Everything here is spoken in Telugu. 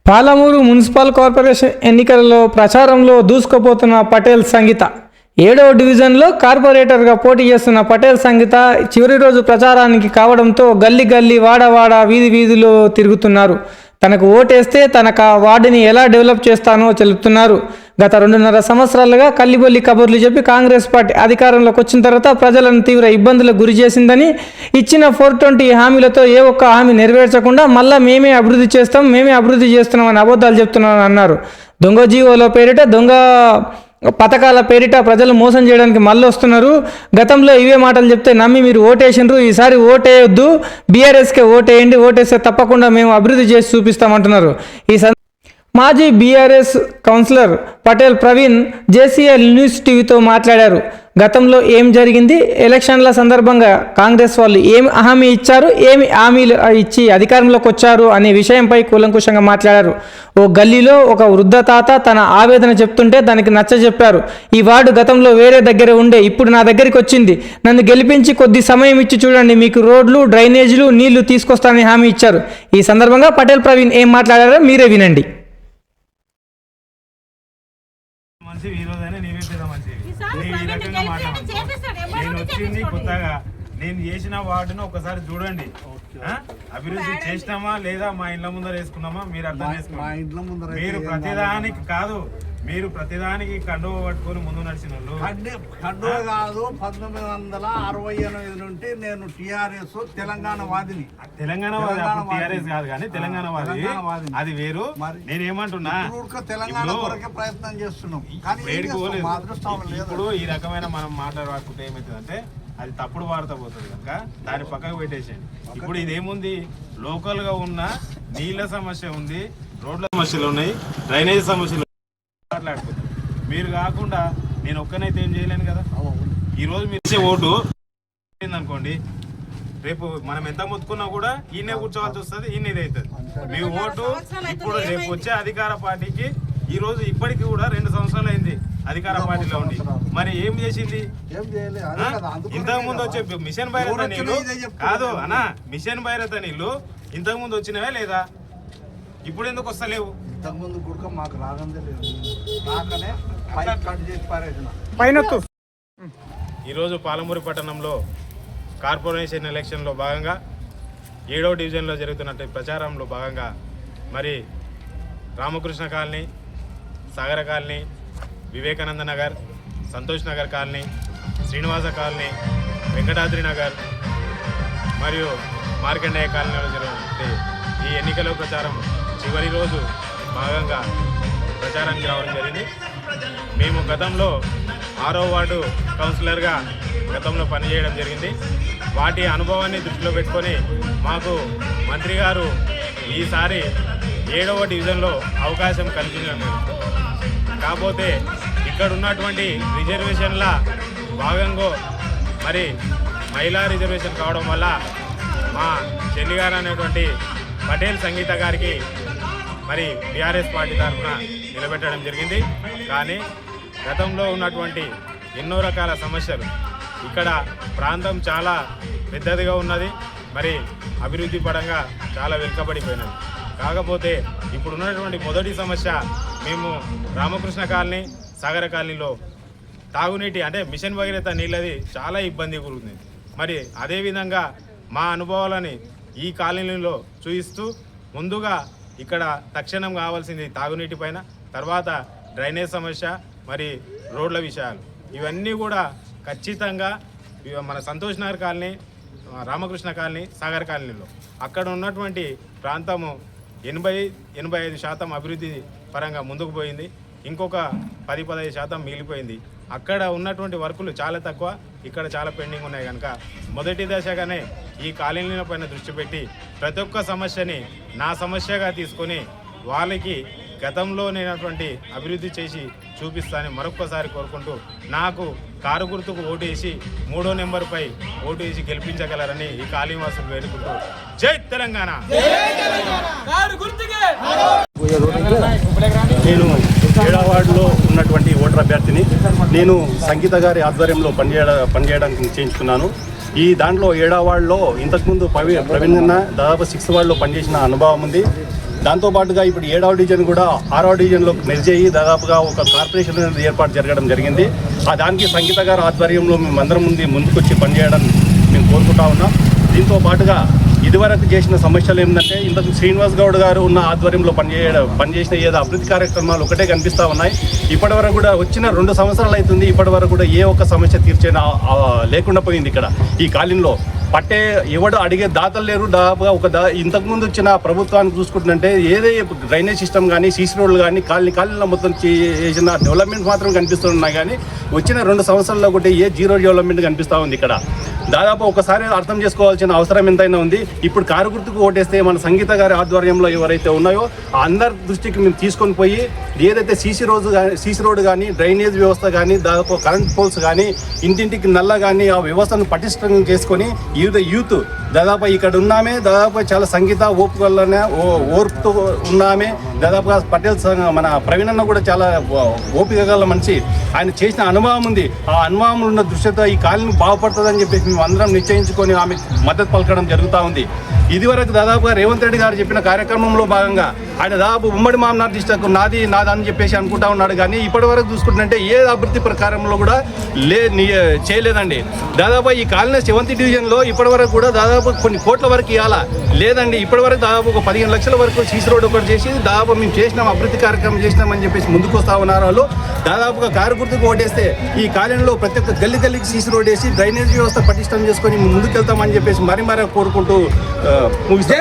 పాలమూరు మున్సిపల్ కార్పొరేషన్ ఎన్నికలలో ప్రచారంలో దూసుకుపోతున్న పటేల్ సంగీత 7వ డివిజన్లో కార్పొరేటర్గా పోటీ చేస్తున్న పటేల్ సంగీత చివరి రోజు ప్రచారానికి కావడంతో గల్లీ గల్లీ వాడ వీధి వీధిలో తిరుగుతున్నారు. తనకు ఓటేస్తే తనకు ఆ వార్డుని ఎలా డెవలప్ చేస్తానో చెబుతున్నారు. గత 2.5 సంవత్సరాలుగా కల్లిబొల్లి కబుర్లు చెప్పి కాంగ్రెస్ పార్టీ అధికారంలోకి వచ్చిన తర్వాత ప్రజలను తీవ్ర ఇబ్బందులకు గురి చేసిందని, ఇచ్చిన 420 హామీలతో ఏ ఒక్క హామీ నెరవేర్చకుండా మళ్ళా మేమే అభివృద్ధి చేస్తున్నామని అబద్ధాలు చెప్తున్నామని అన్నారు. దొంగ జీవోల పేరిట దొంగ పథకాల పేరిట ప్రజలు మోసం చేయడానికి మళ్ళీ వస్తున్నారు. గతంలో ఇవే మాటలు చెప్తే నమ్మి మీరు ఓటేసిండ్రు, ఈసారి ఓటేయొద్దు, బీఆర్ఎస్కే ఓటేయండి, ఓటేస్తే తప్పకుండా మేము అభివృద్ధి చేసి చూపిస్తామంటున్నారు. మాజీ BRS councillor Patel Praveen JCL News టీవీతో మాట్లాడారు. గతంలో ఏం జరిగింది, ఎలక్షన్ల సందర్భంగా కాంగ్రెస్ వాళ్ళు ఏమి హామీ ఇచ్చారు, ఏమి హామీలు ఇచ్చి అధికారంలోకి వచ్చారు అనే విషయంపై కూలంకుషంగా మాట్లాడారు. ఓ గల్లీలో ఒక వృద్ధ తాత తన ఆవేదన చెప్తుంటే దానికి నచ్చజెప్పారు. ఈ వార్డు గతంలో వేరే దగ్గర ఉండే, ఇప్పుడు నా దగ్గరికి వచ్చింది, నన్ను గెలిపించి కొద్ది సమయం ఇచ్చి చూడండి, మీకు రోడ్లు, డ్రైనేజీలు, నీళ్లు తీసుకొస్తానని హామీ ఇచ్చారు. ఈ సందర్భంగా పటేల్ ప్రవీణ్ ఏం మాట్లాడారో మీరే వినండి. ఈ రోజైనా నీవే పెద్ద మంచిది. నేను ఈ రకంగా మాట్లాడుతున్నాను. నేను వచ్చింది కొత్తగా, నేను చేసిన వార్డును ఒకసారి చూడండి. అభివృద్ధి చేసినామా లేదా మా ఇండ్ల ముందర వేసుకున్నామా మీరు అర్థం చేసుకోండి. మీరు ప్రతిదానికి కాదు, మీరు ప్రతిదానికి కండువ పట్టుకొని ముందు నడిచిన కండువ కాదు. 1968 నుండి నేను టిఆర్ఎస్ తెలంగాణ వాదిని. తెలంగాణ వాది టిఆర్ఎస్ కాదు కానీ తెలంగాణ వాది అది వేరు. నేనేమంటున్నా, తెలంగాణ కొరకే ప్రయత్నం చేస్తున్నాం. ఇప్పుడు ఈ రకమైన మనం మాట్లాడుకుంటే ఏమవుతుందంటే అది తప్పుడు వార్త పోతుంది కనుక దాన్ని పక్కకు పెట్టేసేయండి. ఇప్పుడు ఇదేముంది, లోకల్ గా ఉన్న నీళ్ళ సమస్య ఉంది, రోడ్ల సమస్యలు ఉన్నాయి, డ్రైనేజ్ సమస్యలు మాట్లాడుకుంటారు. మీరు కాకుండా నేను ఒక్కనైతే ఏం చేయలేను కదా. ఈ రోజు మీరు ఇచ్చే ఓటు అనుకోండి, రేపు మనం ఎంత మొత్తుకున్నా కూడా ఈయనే కూర్చోవాల్సి వస్తుంది, ఈయన ఇది అవుతుంది. మీ ఓటు ఇప్పుడు రేపు వచ్చే అధికార పార్టీకి ఈ రోజు ఇప్పటికి కూడా 2 సంవత్సరాలు అయింది అధికార పార్టీలో ఉండి, మరి ఏం చేసింది? ఇంతకు ముందు వచ్చే మిషన్ భైరత నీళ్లు కాదు అన్నా, మిషన్ భైరత నీళ్లు ఇంతకు ముందు వచ్చినవే లేదా? ఇప్పుడు ఎందుకు వస్తలేవు? ఇంతకుముందు కూడా మాకు రాగందే లేదు. ఈరోజు పాలమూరు పట్టణంలో కార్పొరేషన్ ఎలక్షన్లో భాగంగా 7వ డివిజన్లో జరుగుతున్న ప్రచారంలో భాగంగా మరి రామకృష్ణ కాలనీ, సాగర colony, Vivekananda Nagar, Santosh Nagar colony, Srinivasa colony, Venkatadri Nagar మరియు మార్కండేయ కాలనీలో జరిగిన ఈ ఎన్నికల ప్రచారం చివరి రోజు భాగంగా ప్రచారానికి రావడం జరిగింది. మేము గతంలో 6వ వార్డు కౌన్సిలర్గా గతంలో పనిచేయడం జరిగింది. వాటి అనుభవాన్ని దృష్టిలో పెట్టుకొని మాకు మంత్రి గారు ఈసారి 7వ డివిజన్లో అవకాశం కల్పించారు. కాకపోతే ఇక్కడ ఉన్నటువంటి రిజర్వేషన్ల భాగంగా మరి మహిళా రిజర్వేషన్ కావడం వల్ల మా చెల్లిగారు అనేటువంటి పటేల్ సంగీత గారికి మరి టీఆర్ఎస్ పార్టీ తరఫున నిలబెట్టడం జరిగింది. కానీ గతంలో ఉన్నటువంటి ఎన్నో రకాల సమస్యలు, ఇక్కడ ప్రాంతం చాలా పెద్దదిగా ఉన్నది, మరి అభివృద్ధి పరంగా చాలా వెనుకబడిపోయినది. కాకపోతే ఇప్పుడు ఉన్నటువంటి మొదటి సమస్య, మేము రామకృష్ణ కాలనీ, సాగర కాలనీలో తాగునీటి అంటే మిషన్ భగీరథ నీళ్ళది చాలా ఇబ్బంది గురుంది. మరి అదేవిధంగా మా అనుభవాలని ఈ కాలనీలో చూపిస్తూ ముందుగా ఇక్కడ తక్షణం కావాల్సింది తాగునీటి పైన, తర్వాత డ్రైనేజ్ సమస్య, మరి రోడ్ల విషయాలు, ఇవన్నీ కూడా ఖచ్చితంగా మన సంతోష్ నగర్ కాలనీ, రామకృష్ణ కాలనీ, సాగర్ కాలనీలో అక్కడ ఉన్నటువంటి ప్రాంతము 80-85% అభివృద్ధి పరంగా ముందుకు పోయింది. ఇంకొక 10-15% మిగిలిపోయింది. అక్కడ ఉన్నటువంటి వర్కులు చాలా తక్కువ, ఇక్కడ చాలా పెండింగ్ ఉన్నాయి. కనుక మొదటి దశగానే ఈ కాలనీల పైన దృష్టి పెట్టి ప్రతి ఒక్క సమస్యని నా సమస్యగా తీసుకొని వాళ్ళకి గతంలో నేనటువంటి అభివృద్ధి చేసి చూపిస్తానని మరొక్కసారి కోరుకుంటూ, నాకు కారు గుర్తుకు ఓటు వేసి 3వ నెంబర్పై ఓటు వేసి గెలిపించగలరని ఈ కాళీవాసులు వేడుకుంటూ జై తెలంగాణ. నేను 7వ వార్డులో ఉన్నటువంటి ఓటర్ అభ్యర్థిని. నేను సంగీత గారి ఆధ్వర్యంలో పనిచేయడానికి నిశ్చయించుకున్నాను. ఈ దాంట్లో 7వ వార్డులో ఇంతకుముందు ప్రవీణ్ దాదాపు 6th వార్డులో పనిచేసిన అనుభవం ఉంది. దాంతోపాటుగా ఇప్పుడు 7వ డివిజన్ కూడా 6వ డివిజన్లో మెర్జ్ అయ్యి దాదాపుగా ఒక కార్పొరేషన్ అనేది ఏర్పాటు జరగడం జరిగింది. దానికి సంగీత గారి ఆధ్వర్యంలో మేము అందరం ముందుకొచ్చి పనిచేయడం మేము కోరుకుంటా ఉన్నాం. దీంతో పాటుగా ఇదివరకు చేసిన సమస్యలు ఏంటంటే ఇంతకు శ్రీనివాస్ గౌడ్ గారు ఉన్న ఆధ్వర్యంలో పనిచేసిన ఏదో అభివృద్ధి కార్యక్రమాలు ఒకటే కనిపిస్తూ ఉన్నాయి. ఇప్పటివరకు కూడా వచ్చిన 2 సంవత్సరాలు అవుతుంది. ఇప్పటివరకు కూడా ఏ ఒక్క సమస్య తీర్చేనా లేకుండా పోయింది. ఇక్కడ ఈ కాలనీలో పట్టే ఎవడు అడిగే దాతలు లేరు. దాదాపుగా ఇంతకుముందు వచ్చిన ప్రభుత్వానికి చూసుకుంటుంటే ఏదే డ్రైనేజ్ సిస్టమ్ కానీ సీసీ రోడ్లు కానీ కాలనీలో మొత్తం చేసిన డెవలప్మెంట్ మాత్రం కనిపిస్తున్నాయి. కానీ వచ్చిన 2 సంవత్సరాల్లో కూడా ఏ జీరో డెవలప్మెంట్ కనిపిస్తూ ఉంది. ఇక్కడ దాదాపు ఒకసారి అర్థం చేసుకోవాల్సిన అవసరం ఎంతైనా ఉంది. ఇప్పుడు కారు గుర్తుకు ఓటేస్తే మన సంగీత గారి ఆధ్వర్యంలో ఎవరైతే ఉన్నాయో అందరి దృష్టికి మేము తీసుకొని పోయి ఏదైతే సీసీ రోడ్ కానీ డ్రైనేజ్ వ్యవస్థ కానీ దాదాపు కరెంట్ పోల్స్ కానీ ఇంటింటికి నల్ల కానీ ఆ వ్యవస్థను పటిష్టం చేసుకొని యూత్ దాదాపు ఇక్కడ ఉన్నామే దాదాపు చాలా సంగీత ఓర్పుతో ఉన్నామే. దాదాపుగా పటేల్ మన ప్రవీణ్ అన్న కూడా చాలా ఓపిక గల మనిషి. ఆయన చేసిన అనుభవం ఉంది. ఆ అనుభవం ఉన్న దృష్టితో ఈ కాలనీ బాగుపడుతుందని చెప్పేసి మేము అందరం నిశ్చయించుకొని ఆమె మద్దతు పలకడం జరుగుతూ ఉంది. ఇదివరకు దాదాపుగా రేవంత్ రెడ్డి గారు చెప్పిన కార్యక్రమంలో భాగంగా ఆయన దాదాపు ఉమ్మడి మామనార్ డిస్ట్రిక్ట్ నాదని చెప్పేసి అనుకుంటా ఉన్నాడు. కానీ ఇప్పటి వరకు చూసుకుంటుంటే ఏ అభివృద్ధి ప్రకారంలో కూడా చేయలేదండి. దాదాపు ఈ కాలనీ 7th డివిజన్లో ఇప్పటి వరకు కూడా దాదాపు కొన్ని కోట్ల వరకు ఇవ్వాలా లేదండి. ఇప్పటి వరకు దాదాపు ఒక 15 లక్షల వరకు సీసీ రోడ్ ఒకటి చేసి దాదాపు మేము చేసినాం అభివృద్ధి కార్యక్రమం చేసినామని చెప్పేసి ముందుకు వస్తూ ఉన్నారు వాళ్ళు. దాదాపుగా కారు గుర్తుకు ఓటేస్తే ఈ కాలనీలో ప్రతి ఒక్క గల్లీకి సీసీ రోడ్ వేసి డ్రైనేజ్ వ్యవస్థ పటిష్టం చేసుకొని ముందుకెళ్తామని చెప్పేసి మరీ కోరుకుంటూ ముగిస్తాం.